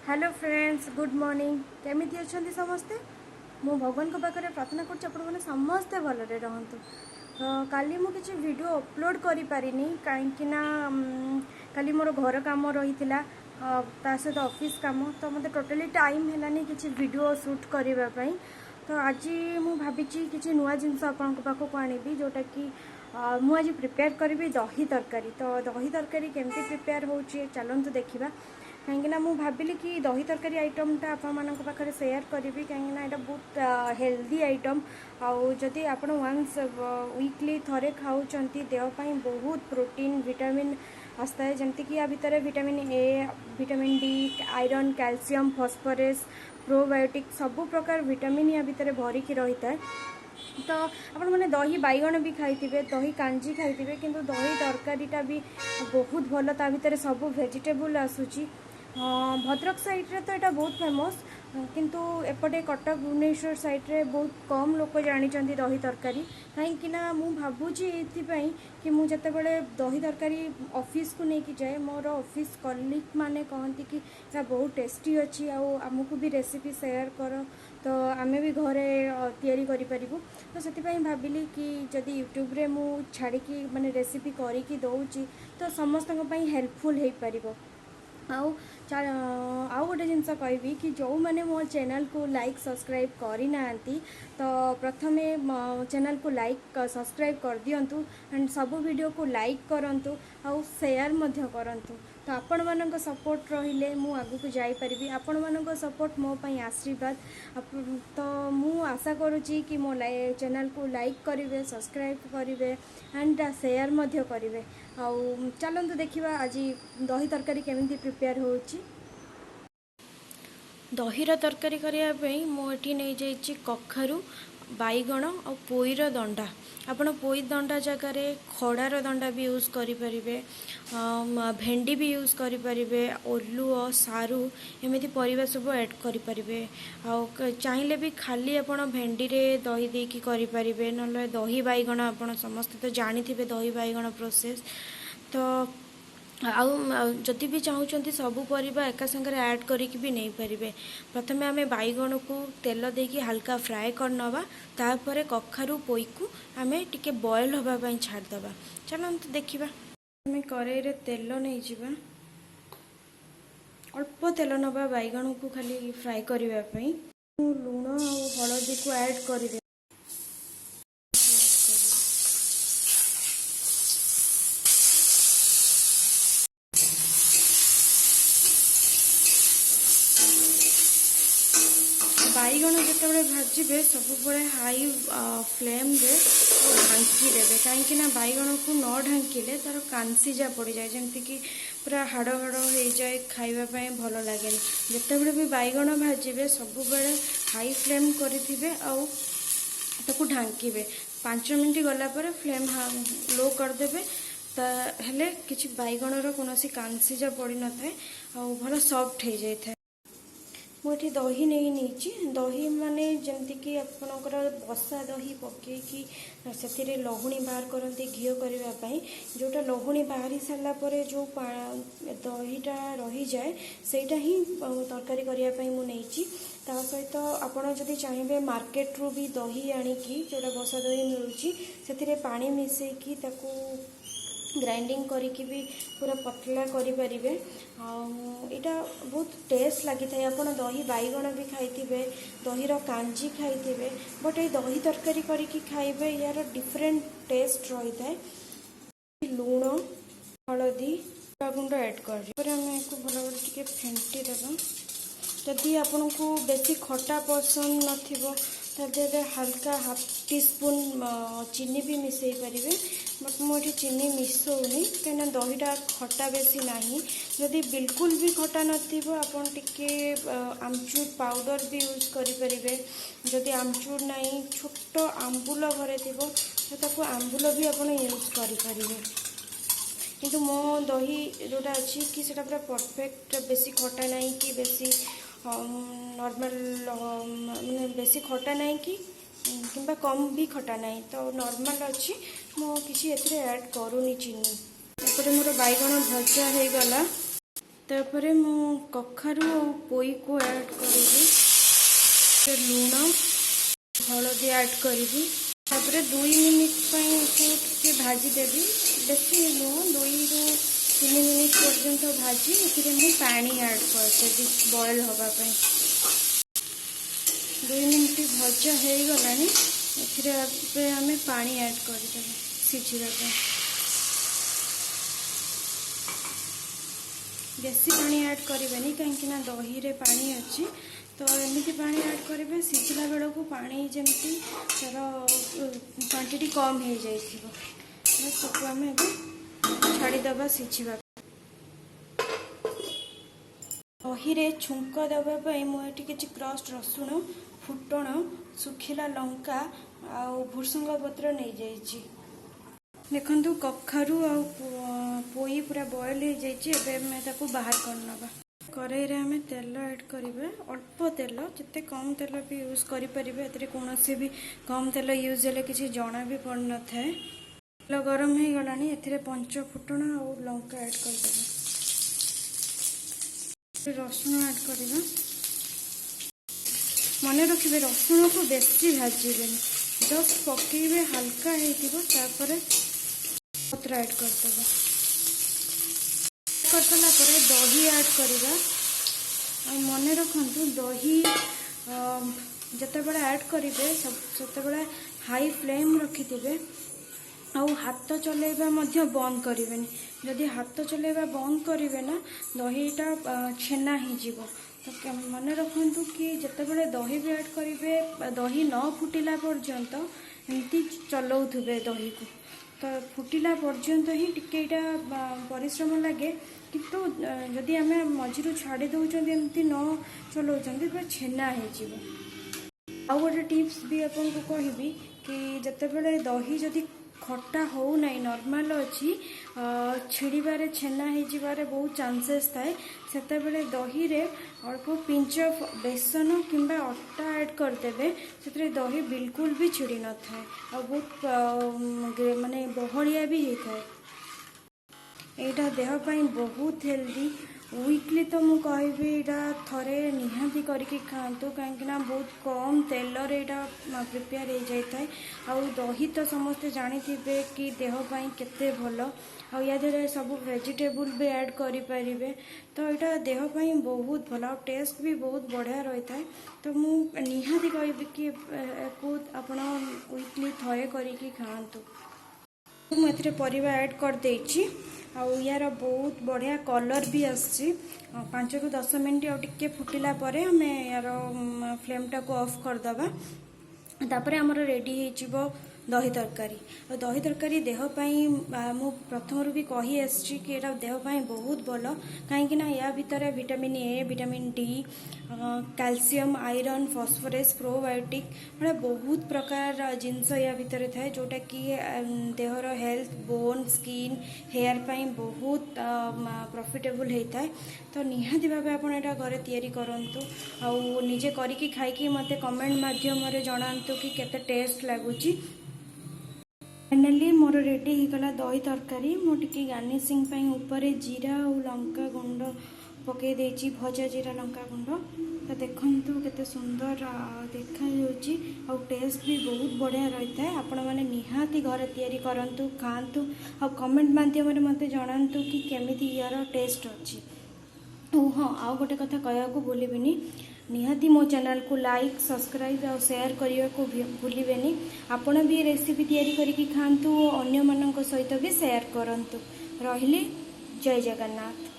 Hello friends good morning केमिति अच्छे समस्ते मु भगवान को पाखे प्रार्थना कर समस्ते भलरे रहतु। तो काली मु किसी वीडियो अपलोड करि पारिनी कहीं काली मोर घर काम रही ता सहित ऑफिस काम तो मते टोटली टाइम हेलानी किसी वीडियो शूट करने। तो आज मु भावी किसी नुआ जिनस आपण पाखक आनिबी जोटा कि मु आज प्रिपेयर करी दही तरकारी। तो दही तरकारी केमती प्रिपेयर हो चलतु देखा कहीं मु भाविली कि दही तरकारी आइटमटा आपरे सेयार करी कहीं यहाँ बहुत हेल्दी आइटम आदि आप वन्स वीकली थरे खाऊँ देहपाई बहुत प्रोटीन विटामिन आसता है जमती कि या भितर vitamin A vitamin D iron calcium phosphorus probiotic सबु प्रकार विटामिन या भितर भरिकी रही है। तो आपण मैंने दही बैगण भी खाइथिबे दही कांजी खाइथिबे किंतु दही तरकारीटा भी बहुत भल ता भितर सब वेजिटेबल आसूची। भद्रक साइड्रे तो यहाँ बहुत फेमस किंतु एपटे कटक भुवनेश्वर साइड्रे बहुत कम लोक जानी दही तरकारी कहीं मु भावुची ये कि मुझे दही तरकारी ऑफिस को लेकिन जाए मोर ऑफिस कलीग माने कहती कि बहुत टेस्टी अच्छी आमको भी रेसिपी शेयर कर तो आमे भी घरे तैयारी करि परिबु। तो से भाविली कि जदि यूट्यूब रे मु छाड़ी माने रेसिपी करिकी दउची तो समस्त हेल्पफुल हो पारिबो। आउ गोटे जिनस कहबी कि जो मैंने मो चैनल को लाइक सब्सक्राइब करना तो प्रथमे चैनल को लाइक सब्सक्राइब कर दिंतु एंड सब वीडियो को लाइक करंतु आउ शेयर मध्य करंतु। तो आपण मानक सपोर्ट रहिले मु आगु को जाई परिबी आपण मानक सपोर्ट मो पई आशीर्वाद। तो मु आशा करुच्ची कि मो चैनल को लाइक करेंगे सब्सक्राइब करेंगे एंड शेयर मध्य करेंगे। आउ चलतु देखा आज दही तरकारी केमिति प्रिपेयर होची। दहीर तरकारी करने मुझे नहीं जाइए कखारू बैगण और पोईर दंडा आपण पोई दंडा जगार खड़ार दंडा भी यूज करें भेंडी भी यूज करें ओलुओ सारू एमती परिबा सब ऐड करें चाहिए भी खाली आप भेंडी रे दही देकी करें ना दही बैगण आप समस्ते तो जानी थे दही बैगण प्रोसेस। तो जदि भी चाहूँगी सबू परिबा एका संगे ऐड करके भी नहीं पारे प्रथमे आम बैगण को तेल देकी हल्का फ्राए करनवा तापर कखारू पोई को आम टिके बॉयल होगापाई छाड़दबा। चलते देखा आम कड़ाई तेल नहीं जावा अल्प तेल नवा बैगण को खाली फ्राए करने लुण और हलदी को ऐड कर बैगण जिते भाजबे सब हाई फ्लेम रे ढांकी देवे कहीं बैगण को न ढांकिले तार कांसीजा पड़ जाए जमती कि पूरा हाड़ हाड़ हो जाए खावाई भल लगे जिते भी बैगण भाजबे सब हाई फ्लेम करेंगे आउ ढांकीबे 5 मिनट गलापर फ्लेम लो करदे ताहले किसी बैगणर कौन कांसीजा पड़ न था भल सॉफ्ट हो जाए। मुझे दही नहीं दही माने जमती कि आपणकर बसा दही पकईकि से लहुणी बाहर करते घी करने जोटा लहुणी बाहरी सारापर जो दहीटा रही जाए सेटा ही तरकारी करने मुझे ता सहित आपड़ जदि चाहिए मार्केट रू भी दही आणिकी जोटा बसा दही मिलूँ से पानी मिसेकी ग्राइंडिंग करके भी पूरा पतला करें यहाँ बहुत टेस्ट लगी था। आप दही बैगण भी खाइथिबे दहीर कांजी खाइथिबे बट ये दही तरकारी करके खाइबे यार डिफरेंट टेस्ट रही है। लुण हलदी गुंड ऐड कर आम भल भाव फेंटी देवा जदि आपन को बेसी खटा पसंद नथिबो हल्का हाफ टी स्पून चीनी भी मिसई पारे बट मुझे चीनी मिसौनी कहीं दहीटा खटा बेसी नहीं जदि बिल्कुल भी खटा नथिबो आपन टिके आमचूर पाउडर भी यूज करें जदि आमचूर नहीं छोट आंबुल घरे थो तो आंबुल भी आप यूज करें किंतु मो दही जोटा अच्छी कि सेटा पूरा परफेक्ट बेसी खटा नहीं कि बेसी नॉर्मल माने बेसी खटा नहीं कि किंबा कम भी खटा नहीं तो नॉर्मल अच्छी मो किसी एथरे ऐड करूनी चीनी एपटे मोर बैगण भजा हो गला तापर मु कखारू और पोई को ऐड करी लुण हलदी ऐड करी तापर 2 मिनिट टे भाजीदेवी बेसी नुह 2 ରୁ 3 मिनिट पर्यंत भाजी मुझे पानी ऐड करदेवी बॉयल होगापाई 2 मिनिट भजा हो गलानी आम पानी ऐड करदे सिझापी बेसी पानी ऐड करें कहीं दही रे पानी अच्छी तो एमती पानी ऐड करेंगे सिझला बेल को पानी जमी तार क्वांटिटी कम हो जाए आम छाड़ीदबा सिझा दही रे छुंक देवाई मुझे किसी क्रस्ट रसुण फुटण सुखिला लंका आ भुर्संग पत्र नहीं जाइए देखु कखारू आ पोई पूरा बॉयल हो जाए बाहर करनवा कड़ाई रे आमे तेल ऐड करिवे अल्प तेल जिते कम तेल भी यूज करि परिबे एतरे कोनोसी भी कम तेल यूज हेले किसी जना भी पड़ न थाए तेल गरम हो गलानी एथिरे पंच फुटण और लंका ऐड कर देबे रसुण ऐड करिवे मन रखिबे रसुण को बेसी भाजीबेनी जस्ट पकेइबे हल्का हेतिबो तापर पत्र ऐड कर देबे कर सारा पर दही ऐड करवा मन रखु दही जितेबाला ऐड करेंगे से हाई फ्लेम रखिथे आउ हाथ चलेबा बंद करें जदि हाथ चलेबा बंद करेंगे ना दहीटा छेना हो तो मन रखु कि जितेबाला दही भी ऐड करेंगे दही न फुटिला पर्यंत एमती चलाउे दही को तो फुटिला पर्यंत ही टिकेटा परिश्रम लगे किंतु जदि आम मझिरू छाड़ी दौरान एमती न चलाउं तो छेना हो आउ गोटे टिप्स भी आपको कहबी कि जितेबाला दही जदि खट्टा हो नहीं नॉर्मल अच्छी छिड़बारे छेना हो बहुत चांसेस थाए से दही रे अल्प पिंच ऑफ बेसन किंबा अटा ऐड करदे से दही बिल्कुल भी छिड़ी न थाए और बहुत माने बहलिया भी होता है यहाँ देहपाई बहुत हेल्दी वीकली तो मुझे कहबी थरे निहाती करके खातु कहीं बहुत कम तेल प्रिपेयर हो जाता है आउ दही तो समस्ते जानीथे कि देहपाई केते भल आदि सब वेजिटेबल भी ऐड करें तो यहाँ देहपाई बहुत भल आ टेस्ट भी बहुत बढ़िया रही है तो मुझे निहाती कहबी कि आपण वीकली थरे करके खातु मुझे परिवा ऐड कर देछि आउ यार बहुत बढ़िया कलर भी आसी 5 ରୁ 10 मिनट आउ टिके फुटिला परे हमें यार फ्लेम टा को ऑफ कर दबा तापर हमर रेडी हो दही तरकारी और दही तरकारी देहपाई मु प्रथम भी कही आसी कि यहाँ देहपाई बहुत भल कहीं या भितर vitamin A vitamin D calcium iron phosphorus probiotic मतलब बहुत प्रकार जिनस या भितर थाए जोटा कि देहर हेल्थ बोन स्किन हेयर पाई बहुत प्रॉफिटेबल होता है तो निहाती भाव आप घरे तैयारी करंतु आउ निजे करके खाई मते कमेंट माध्यम जनातु कि केते टेस्ट लगुच फाइनाली मोर रेडी हो गला दही तरकारी मुझे गार्निशिंग ऊपर जीरा और लंका गुंड पकई देची भजा जीरा लंका गुंड तो देखु केते सुंदर देखा आ टेस्ट भी बहुत बढ़िया रही है आपण मैंने निहाती घर तैयारी करंतु खातु आ कमेंट माध्यम मत जनातु कि केमिति यार टेस्ट अच्छी हाँ आउ गोटे कथा कहया भूलि निहाती मो चैनल को लाइक सब्सक्राइब और शेयर करने को भूलिबेनी आपण भी रेसिपी तैयारी करके खातु अन्य मानक सहित भी शेयर करंतु रहिले जय जगन्नाथ।